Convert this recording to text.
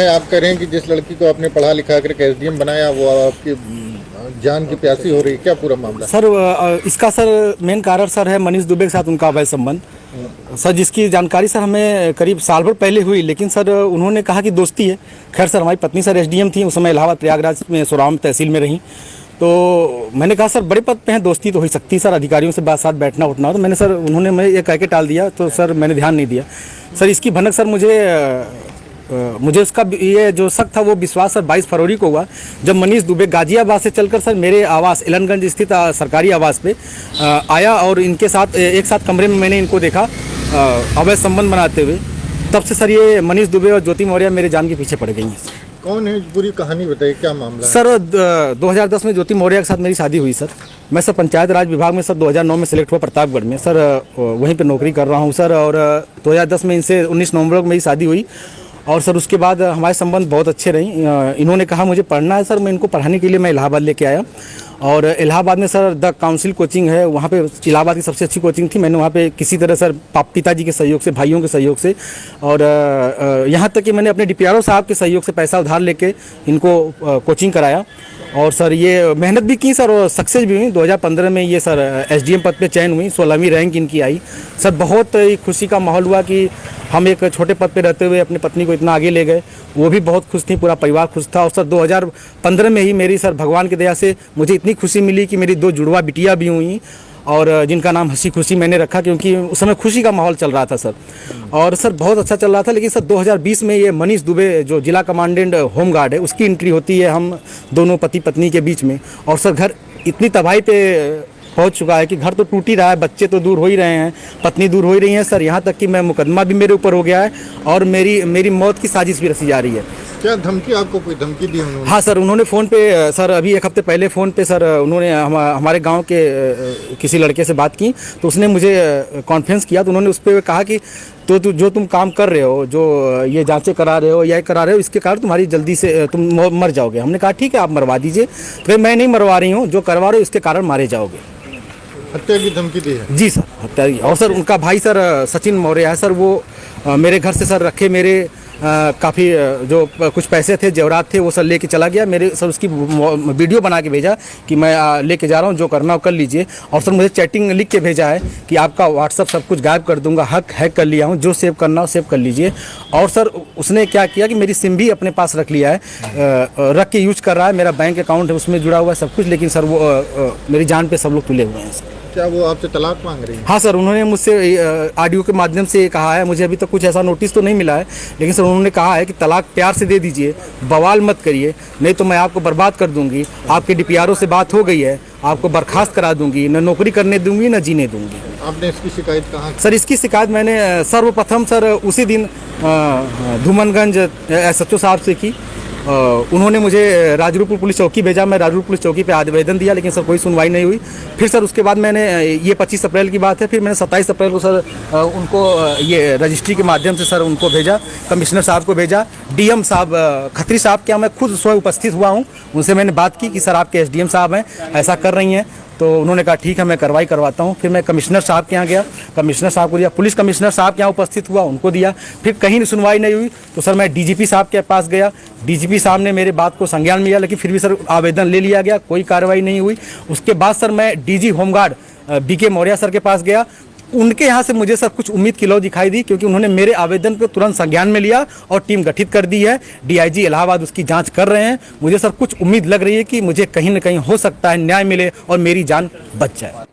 आप कह रहे हैं कि जिस लड़की को आपने पढ़ा लिखा कर एसडीएम बनाया वो आपकी जान की प्यासी हो रही है, क्या पूरा मामला? सर इसका सर मेन कारण सर है मनीष दुबे के साथ उनका अवैध संबंध। सर जिसकी जानकारी सर हमें करीब साल भर पहले हुई, लेकिन सर उन्होंने कहा कि दोस्ती है। खैर सर हमारी पत्नी सर एसडीएम थी, उस समय इलाहाबाद प्रयागराज में सोराम तहसील में रही। तो मैंने कहा सर बड़े पद पे हैं, दोस्ती तो हो सकती है सर, अधिकारियों से बात साथ बैठना उठना हो। तो मैंने सर उन्होंने मैं ये कह के टाल दिया, तो सर मैंने ध्यान नहीं दिया। सर इसकी भनक सर मुझे उसका ये जो शक था वो विश्वास सर 22 फरवरी को हुआ, जब मनीष दुबे गाजियाबाद से चलकर सर मेरे आवास एलनगंज स्थित सरकारी आवास पे आया और इनके साथ एक साथ कमरे में मैंने इनको देखा अवैध संबंध बनाते हुए। तब से सर ये मनीष दुबे और ज्योति मौर्य मेरे जान के पीछे पड़ गई हैं। कौन है, पूरी कहानी बताइए, क्या मामला है? सर 2010 में ज्योति मौर्य के साथ मेरी शादी हुई सर। मैं सर पंचायत राज विभाग में सर 2009 में सिलेक्ट हुआ प्रतापगढ़ में सर, वहीं पे नौकरी कर रहा हूँ सर। और 2010 में इनसे 19 नवंबर को मेरी शादी हुई और सर उसके बाद हमारे संबंध बहुत अच्छे रही। इन्होंने कहा मुझे पढ़ना है सर, मैं इनको पढ़ाने के लिए मैं इलाहाबाद लेके आया। और इलाहाबाद में सर द काउंसिल कोचिंग है, वहाँ पे इलाहाबाद की सबसे अच्छी कोचिंग थी। मैंने वहाँ पे किसी तरह सर पिताजी के सहयोग से, भाइयों के सहयोग से और यहाँ तक कि मैंने अपने डीपीआरओ साहब के सहयोग से पैसा उधार लेके इनको कोचिंग कराया। और सर ये मेहनत भी की सर और सक्सेस भी हुई। 2015 में ये सर एसडीएम पद पे चयन हुई, 16वीं रैंक इनकी आई। सर बहुत खुशी का माहौल हुआ कि हम एक छोटे पद पे रहते हुए अपनी पत्नी को इतना आगे ले गए। वो भी बहुत खुश थी, पूरा परिवार खुश था। और सर 2015 में ही मेरी सर भगवान की दया से मुझे इतनी खुशी मिली कि मेरी 2 जुड़वा बिटिया भी हुई और जिनका नाम हंसी खुशी मैंने रखा, क्योंकि उस समय खुशी का माहौल चल रहा था सर। और सर बहुत अच्छा चल रहा था। लेकिन सर 2020 में ये मनीष दुबे जो जिला कमांडेंट होमगार्ड है, उसकी एंट्री होती है हम दोनों पति पत्नी के बीच में। और सर घर इतनी तबाही पे पहुंच चुका है कि घर तो टूट ही रहा है, बच्चे तो दूर हो ही रहे हैं, पत्नी दूर हो ही रही है सर। यहाँ तक कि मैं मुकदमा भी मेरे ऊपर हो गया है और मेरी मौत की साजिश भी रची जा रही है। क्या धमकी, आपको कोई धमकी दी उन्होंने? हाँ सर, उन्होंने फ़ोन पे सर अभी 1 हफ्ते पहले फ़ोन पे सर उन्होंने हमारे गांव के किसी लड़के से बात की, तो उसने मुझे कॉन्फ्रेंस किया। तो उन्होंने उस पर कहा कि तो जो तुम काम कर रहे हो, जो ये जांचें करा रहे हो या करा रहे हो, इसके कारण तुम्हारी जल्दी से तुम मर जाओगे। हमने कहा ठीक है आप मरवा दीजिए। तो मैं नहीं मरवा रही हूँ, जो करवा रहे हो इसके कारण मारे जाओगे। हत्या की धमकी दी है? जी सर, हत्या की। और सर उनका भाई सर सचिन मौर्य है सर, वो मेरे घर से सर रखे मेरे काफ़ी जो कुछ पैसे थे, जेवरात थे, वो सर लेके चला गया। मेरे सर उसकी वीडियो बना के भेजा कि मैं लेके जा रहा हूँ, जो करना हो कर लीजिए। और सर मुझे चैटिंग लिख के भेजा है कि आपका व्हाट्सअप सब कुछ गायब कर दूंगा, हैक कर लिया हूँ, जो सेव करना हो सेव कर लीजिए। और सर उसने क्या किया कि मेरी सिम भी अपने पास रख लिया है, रख के यूज कर रहा है। मेरा बैंक अकाउंट है उसमें जुड़ा हुआ है सब कुछ, लेकिन सर वो मेरी जान पर सब लोग तुले हुए हैं सर। क्या वो आपसे तलाक मांग रही है? हाँ सर, उन्होंने मुझसे ऑडियो के माध्यम से कहा है, मुझे अभी तक कुछ ऐसा नोटिस तो नहीं मिला है, लेकिन सर उन्होंने कहा है कि तलाक प्यार से दे दीजिए, बवाल मत करिए, नहीं तो मैं आपको बर्बाद कर दूंगी। आपके डीपीआरओ से बात हो गई है, आपको बर्खास्त करा दूंगी, न नौकरी करने दूंगी न जीने दूंगी। आपने इसकी शिकायत कहाँ? सर इसकी शिकायत मैंने सर्वप्रथम सर उसी दिन धूमनगंज SHO साहब से की। उन्होंने मुझे राजरूपुर पुलिस चौकी भेजा, मैं राजरूपुर पुलिस चौकी पे आवेदन दिया, लेकिन सर कोई सुनवाई नहीं हुई। फिर सर उसके बाद मैंने ये 25 अप्रैल की बात है, फिर मैंने 27 अप्रैल को सर उनको ये रजिस्ट्री के माध्यम से सर उनको भेजा, कमिश्नर साहब को भेजा। डीएम साहब खत्री साहब के यहाँ मैं खुद स्वयं उपस्थित हुआ हूँ, उनसे मैंने बात की कि सर आपके एसडीएम साहब हैं ऐसा कर रही हैं। तो उन्होंने कहा ठीक है मैं कार्रवाई करवाता हूँ। फिर मैं कमिश्नर साहब के यहाँ गया, कमिश्नर साहब को दिया, पुलिस कमिश्नर साहब के यहाँ उपस्थित हुआ, उनको दिया। फिर कहीं सुनवाई नहीं हुई तो सर मैं डीजीपी साहब के पास गया, डीजीपी साहब ने मेरे बात को संज्ञान में लिया, लेकिन फिर भी सर आवेदन ले लिया गया, कोई कार्रवाई नहीं हुई। उसके बाद सर मैं DG home guard BK Maurya sir के पास गया। उनके यहाँ से मुझे सर कुछ उम्मीद की लौ दिखाई दी, क्योंकि उन्होंने मेरे आवेदन को तुरंत संज्ञान में लिया और टीम गठित कर दी है। DIG इलाहाबाद उसकी जांच कर रहे हैं। मुझे सर कुछ उम्मीद लग रही है कि मुझे कहीं ना कहीं हो सकता है न्याय मिले और मेरी जान बच जाए।